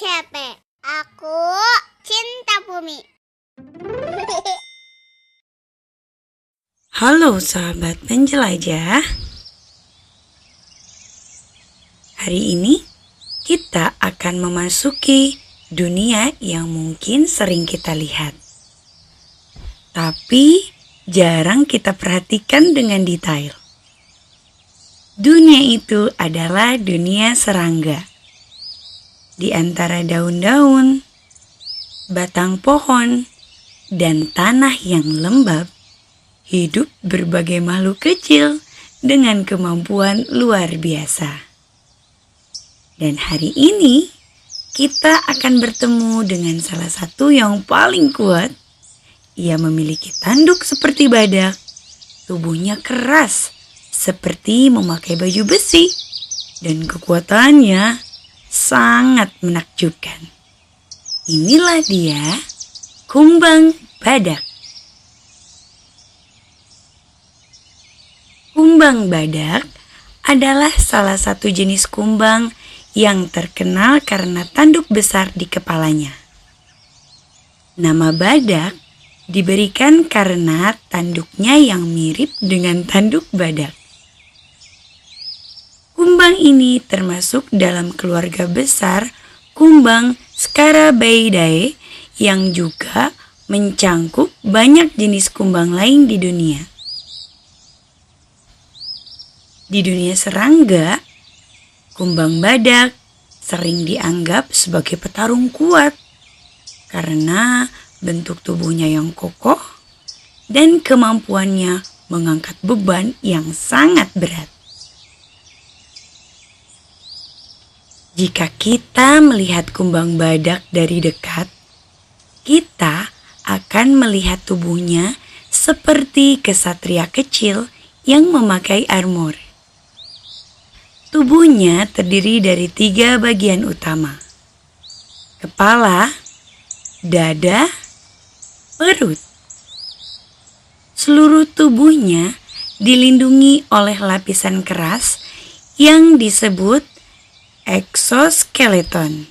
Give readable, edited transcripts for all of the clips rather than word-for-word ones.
CP. Aku cinta bumi. Halo sahabat penjelajah. Hari ini kita akan memasuki dunia yang mungkin sering kita lihat, tapi jarang kita perhatikan dengan detail. Dunia itu adalah dunia serangga. Di antara daun-daun, batang pohon, dan tanah yang lembab, hidup berbagai makhluk kecil dengan kemampuan luar biasa. Dan hari ini kita akan bertemu dengan salah satu yang paling kuat. Ia memiliki tanduk seperti badak, tubuhnya keras seperti memakai baju besi, dan kekuatannya sangat menakjubkan. Inilah dia, kumbang badak. Kumbang badak adalah salah satu jenis kumbang yang terkenal karena tanduk besar di kepalanya. Nama badak diberikan karena tanduknya yang mirip dengan tanduk badak. Kumbang ini termasuk dalam keluarga besar kumbang Scarabaeidae yang juga mencangkup banyak jenis kumbang lain di dunia. Di dunia serangga, kumbang badak sering dianggap sebagai petarung kuat karena bentuk tubuhnya yang kokoh dan kemampuannya mengangkat beban yang sangat berat. Jika kita melihat kumbang badak dari dekat, kita akan melihat tubuhnya seperti kesatria kecil yang memakai armor. Tubuhnya terdiri dari 3 bagian utama: kepala, dada, perut. Seluruh tubuhnya dilindungi oleh lapisan keras yang disebut exoskeleton.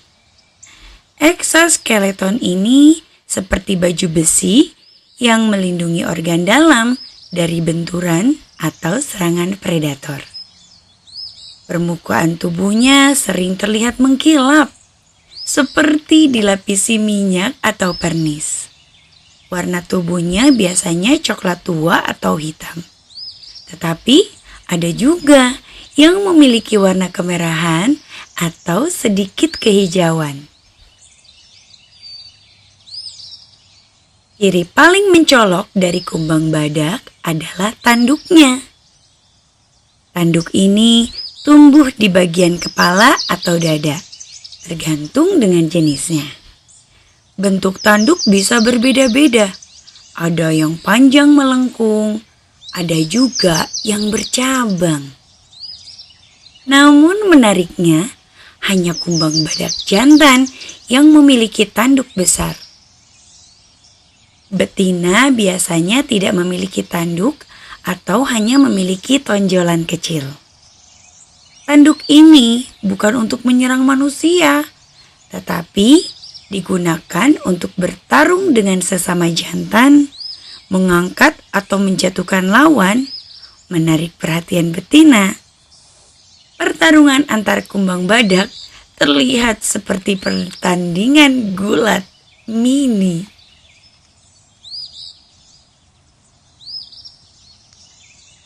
Exoskeleton ini seperti baju besi yang melindungi organ dalam dari benturan atau serangan predator. Permukaan tubuhnya sering terlihat mengkilap, seperti dilapisi minyak atau pernis. Warna tubuhnya biasanya coklat tua atau hitam. Tetapi ada juga yang memiliki warna kemerahan atau sedikit kehijauan. Ciri paling mencolok dari kumbang badak adalah tanduknya. Tanduk ini tumbuh di bagian kepala atau dada, tergantung dengan jenisnya. Bentuk tanduk bisa berbeda-beda. Ada yang panjang melengkung, ada juga yang bercabang. Namun menariknya, hanya kumbang badak jantan yang memiliki tanduk besar. Betina biasanya tidak memiliki tanduk atau hanya memiliki tonjolan kecil. Tanduk ini bukan untuk menyerang manusia, tetapi digunakan untuk bertarung dengan sesama jantan, mengangkat atau menjatuhkan lawan, menarik perhatian betina. Pertarungan antar kumbang badak terlihat seperti pertandingan gulat mini.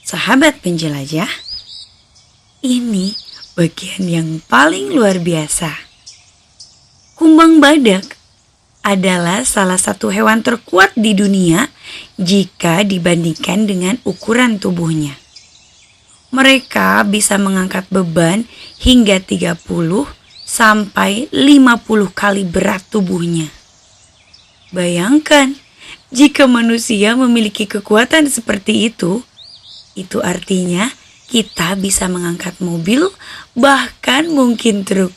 Sahabat penjelajah, ini bagian yang paling luar biasa. Kumbang badak adalah salah satu hewan terkuat di dunia jika dibandingkan dengan ukuran tubuhnya. Mereka bisa mengangkat beban hingga 30 sampai 50 kali berat tubuhnya. Bayangkan, jika manusia memiliki kekuatan seperti itu artinya kita bisa mengangkat mobil, bahkan mungkin truk.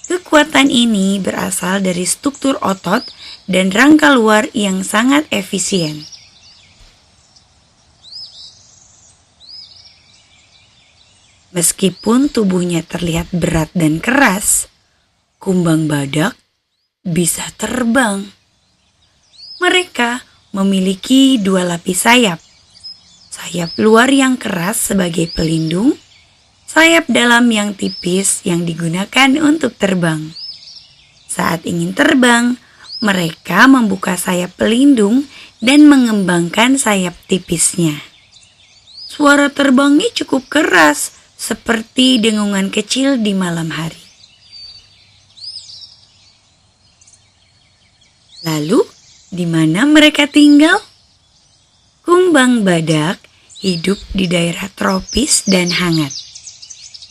Kekuatan ini berasal dari struktur otot dan rangka luar yang sangat efisien. Meskipun tubuhnya terlihat berat dan keras, kumbang badak bisa terbang. Mereka memiliki dua lapis sayap. Sayap luar yang keras sebagai pelindung, sayap dalam yang tipis yang digunakan untuk terbang. Saat ingin terbang, mereka membuka sayap pelindung dan mengembangkan sayap tipisnya. Suara terbangnya cukup keras, seperti dengungan kecil di malam hari. Lalu, di mana mereka tinggal? Kumbang badak hidup di daerah tropis dan hangat.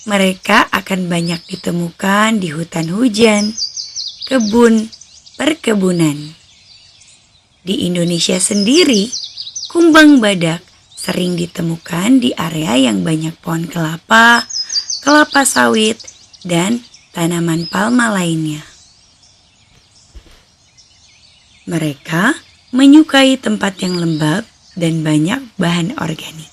Mereka akan banyak ditemukan di hutan hujan, kebun, perkebunan. Di Indonesia sendiri, kumbang badak sering ditemukan di area yang banyak pohon kelapa, kelapa sawit, dan tanaman palma lainnya. Mereka menyukai tempat yang lembab dan banyak bahan organik.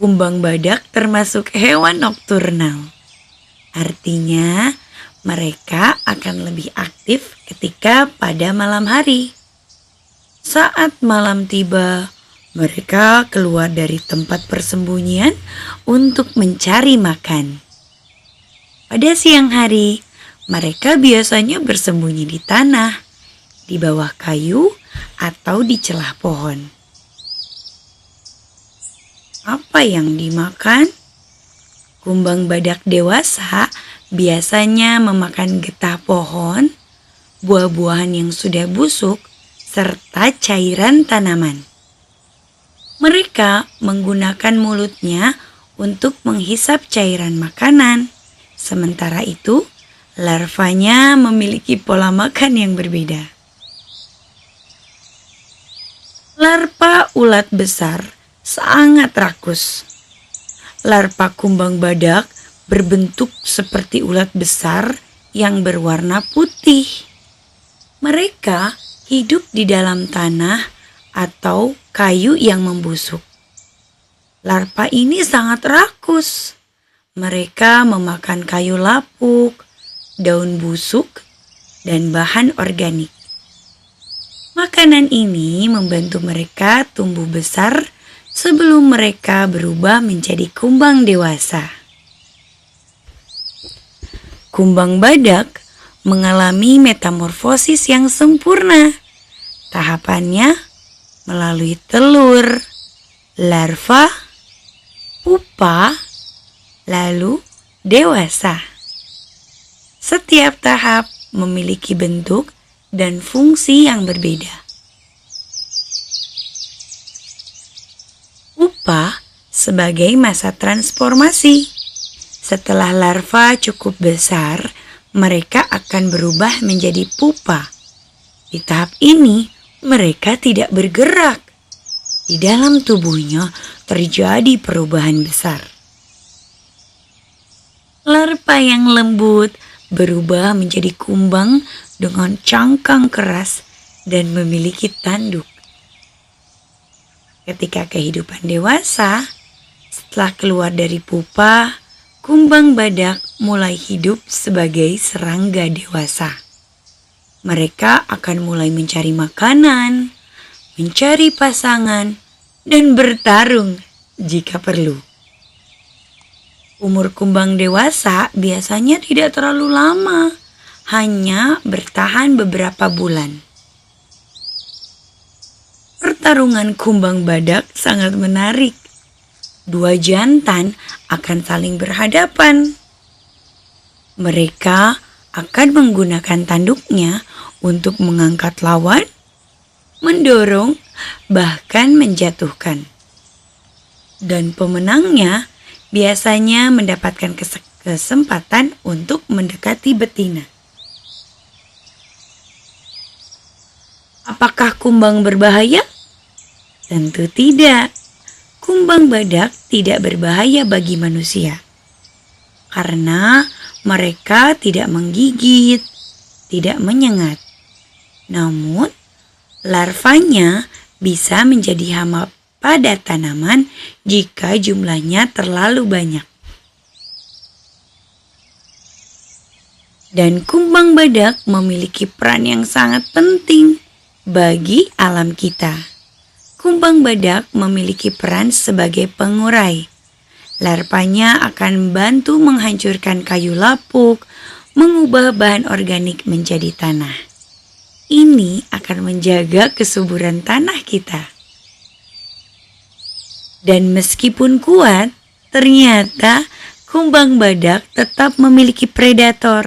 Kumbang badak termasuk hewan nokturnal. Artinya, mereka akan lebih aktif ketika pada malam hari. Saat malam tiba, mereka keluar dari tempat persembunyian untuk mencari makan. Pada siang hari, mereka biasanya bersembunyi di tanah, di bawah kayu, atau di celah pohon. Apa yang dimakan? Kumbang badak dewasa biasanya memakan getah pohon, buah-buahan yang sudah busuk, serta cairan tanaman. Mereka menggunakan mulutnya untuk menghisap cairan makanan. Sementara itu, larvanya memiliki pola makan yang berbeda. Larva ulat besar sangat rakus. Larva kumbang badak berbentuk seperti ulat besar yang berwarna putih. Mereka hidup di dalam tanah atau kayu yang membusuk. Larva ini sangat rakus. Mereka memakan kayu lapuk, daun busuk, dan bahan organik. Makanan ini membantu mereka tumbuh besar sebelum mereka berubah menjadi kumbang dewasa. Kumbang badak mengalami metamorfosis yang sempurna. Tahapannya melalui telur, larva, pupa, lalu dewasa. Setiap tahap memiliki bentuk dan fungsi yang berbeda. Pupa sebagai masa transformasi. Setelah larva cukup besar, mereka akan berubah menjadi pupa. Di tahap ini, mereka tidak bergerak. Di dalam tubuhnya terjadi perubahan besar. Larva yang lembut berubah menjadi kumbang dengan cangkang keras dan memiliki tanduk. Ketika kehidupan dewasa, setelah keluar dari pupa, kumbang badak mulai hidup sebagai serangga dewasa. Mereka akan mulai mencari makanan, mencari pasangan, dan bertarung jika perlu. Umur kumbang dewasa biasanya tidak terlalu lama, hanya bertahan beberapa bulan. Pertarungan kumbang badak sangat menarik. Dua jantan akan saling berhadapan. Mereka akan menggunakan tanduknya untuk mengangkat lawan, mendorong, bahkan menjatuhkan. Dan pemenangnya biasanya mendapatkan kesempatan untuk mendekati betina. Apakah kumbang berbahaya? Tentu tidak. Kumbang badak tidak berbahaya bagi manusia. Karena mereka tidak menggigit, tidak menyengat. Namun, larvanya bisa menjadi hama pada tanaman jika jumlahnya terlalu banyak. Dan kumbang badak memiliki peran yang sangat penting bagi alam kita. Kumbang badak memiliki peran sebagai pengurai. Larvanya akan membantu menghancurkan kayu lapuk, mengubah bahan organik menjadi tanah. Ini akan menjaga kesuburan tanah kita. Dan meskipun kuat, ternyata kumbang badak tetap memiliki predator.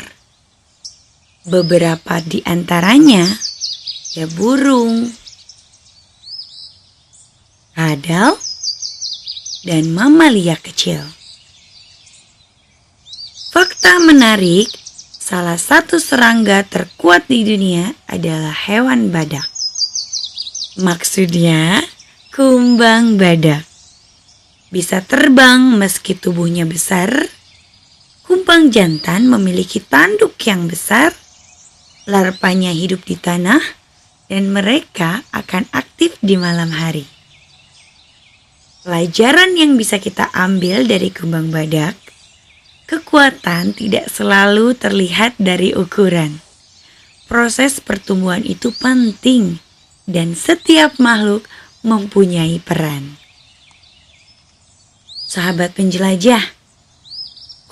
Beberapa di antaranya ya burung, kadal, dan mamalia kecil. Fakta menarik, salah satu serangga terkuat di dunia adalah hewan badak. Maksudnya, kumbang badak. Bisa terbang meski tubuhnya besar. Kumbang jantan memiliki tanduk yang besar. Larvanya hidup di tanah dan mereka akan aktif di malam hari. Pelajaran yang bisa kita ambil dari kumbang badak, kekuatan tidak selalu terlihat dari ukuran. Proses pertumbuhan itu penting dan setiap makhluk mempunyai peran. Sahabat penjelajah,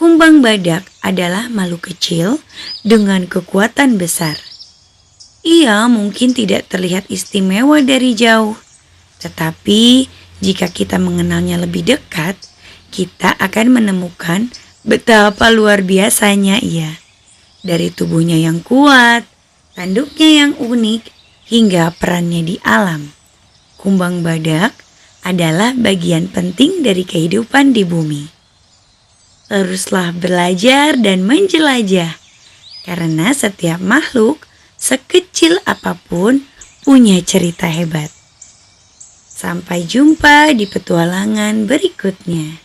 kumbang badak adalah makhluk kecil dengan kekuatan besar. Ia mungkin tidak terlihat istimewa dari jauh, tetapi jika kita mengenalnya lebih dekat, kita akan menemukan betapa luar biasanya ia. Dari tubuhnya yang kuat, tanduknya yang unik, hingga perannya di alam. Kumbang badak adalah bagian penting dari kehidupan di bumi. Teruslah belajar dan menjelajah, karena setiap makhluk, sekecil apapun, punya cerita hebat. Sampai jumpa di petualangan berikutnya.